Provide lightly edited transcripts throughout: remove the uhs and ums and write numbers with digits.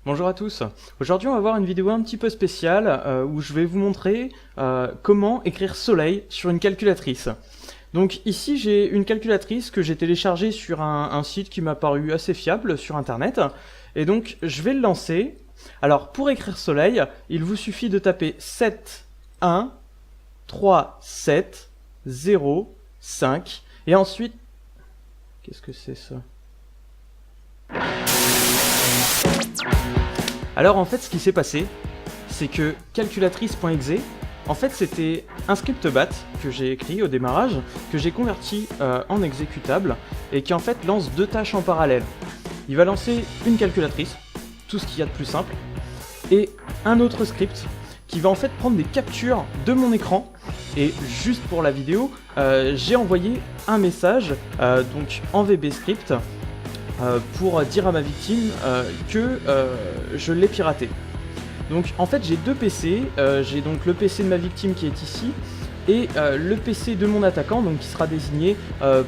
Bonjour à tous. Aujourd'hui on va voir une vidéo un petit peu spéciale où je vais vous montrer comment écrire soleil sur une calculatrice. Donc ici j'ai une calculatrice que j'ai téléchargée sur un site qui m'a paru assez fiable sur internet. Et donc je vais le lancer. Alors pour écrire soleil, il vous suffit de taper 7 1 3 7 0 5 et ensuite... Qu'est-ce que c'est ça ? Alors en fait ce qui s'est passé, c'est que calculatrice.exe, en fait c'était un script bat que j'ai écrit au démarrage, que j'ai converti en exécutable, et qui en fait lance deux tâches en parallèle. Il va lancer une calculatrice, tout ce qu'il y a de plus simple, et un autre script qui va en fait prendre des captures de mon écran, et juste pour la vidéo, j'ai envoyé un message donc en VB script, pour dire à ma victime que je l'ai piraté. Donc en fait j'ai deux PC, j'ai donc le PC de ma victime qui est ici et le PC de mon attaquant, donc qui sera désigné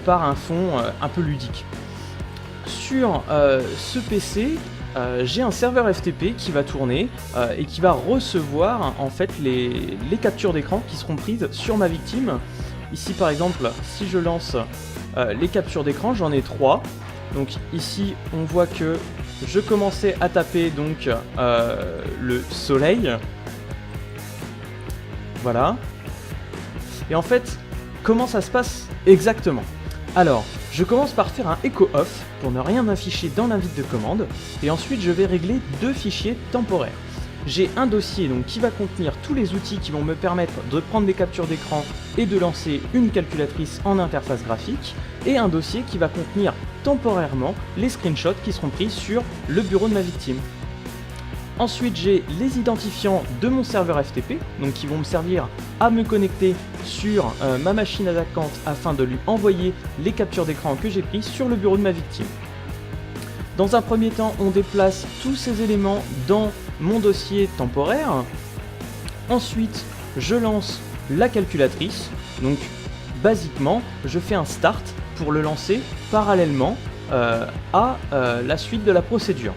par un fond un peu ludique. Sur ce PC, j'ai un serveur FTP qui va tourner et qui va recevoir en fait les captures d'écran qui seront prises sur ma victime. Ici par exemple, si je lance les captures d'écran, j'en ai 3. Donc ici on voit que je commençais à taper donc le soleil. Voilà. Et en fait, comment ça se passe exactement? Alors, je commence par faire un echo off pour ne rien afficher dans l'invite de commande. Et ensuite je vais régler deux fichiers temporaires. J'ai un dossier donc qui va contenir tous les outils qui vont me permettre de prendre des captures d'écran et de lancer une calculatrice en interface graphique, et un dossier qui va contenir temporairement les screenshots qui seront pris sur le bureau de ma victime. Ensuite j'ai les identifiants de mon serveur FTP, donc qui vont me servir à me connecter sur ma machine attaquante afin de lui envoyer les captures d'écran que j'ai prises sur le bureau de ma victime. Dans un premier temps, on déplace tous ces éléments dans mon dossier temporaire. Ensuite, je lance la calculatrice. Donc, basiquement, je fais un start pour le lancer parallèlement à la suite de la procédure.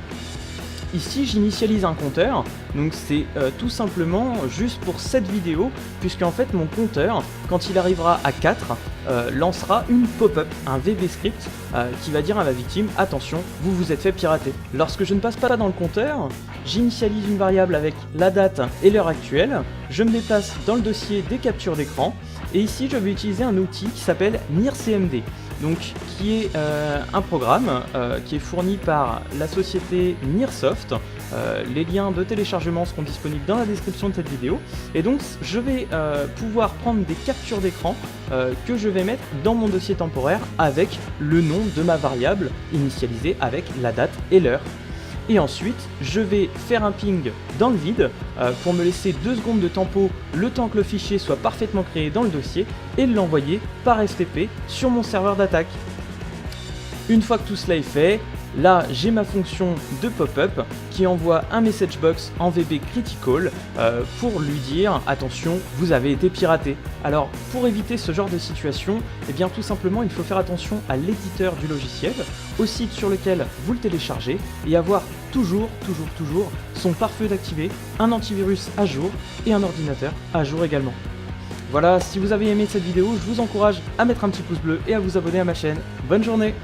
Ici, j'initialise un compteur, donc c'est tout simplement juste pour cette vidéo, puisqu'en fait mon compteur, quand il arrivera à 4, lancera une pop-up, un VB script, qui va dire à ma victime, attention, vous vous êtes fait pirater. Lorsque je ne passe pas dans le compteur, j'initialise une variable avec la date et l'heure actuelle, je me déplace dans le dossier des captures d'écran, et ici je vais utiliser un outil qui s'appelle NIRCMD. Donc, qui est un programme qui est fourni par la société Nearsoft. Les liens de téléchargement seront disponibles dans la description de cette vidéo. Et donc, je vais pouvoir prendre des captures d'écran que je vais mettre dans mon dossier temporaire avec le nom de ma variable initialisée avec la date et l'heure. Et ensuite, je vais faire un ping dans le vide pour me laisser 2 secondes de tempo, le temps que le fichier soit parfaitement créé dans le dossier, et l'envoyer par FTP sur mon serveur d'attaque. Une fois que tout cela est fait, là j'ai ma fonction de pop-up qui envoie un message box en VB critical pour lui dire attention, vous avez été piraté. Alors pour éviter ce genre de situation, eh bien tout simplement il faut faire attention à l'éditeur du logiciel, au site sur lequel vous le téléchargez, et avoir toujours son pare-feu d'activer, un antivirus à jour et un ordinateur à jour également. Voilà, si vous avez aimé cette vidéo, je vous encourage à mettre un petit pouce bleu et à vous abonner à ma chaîne. Bonne journée!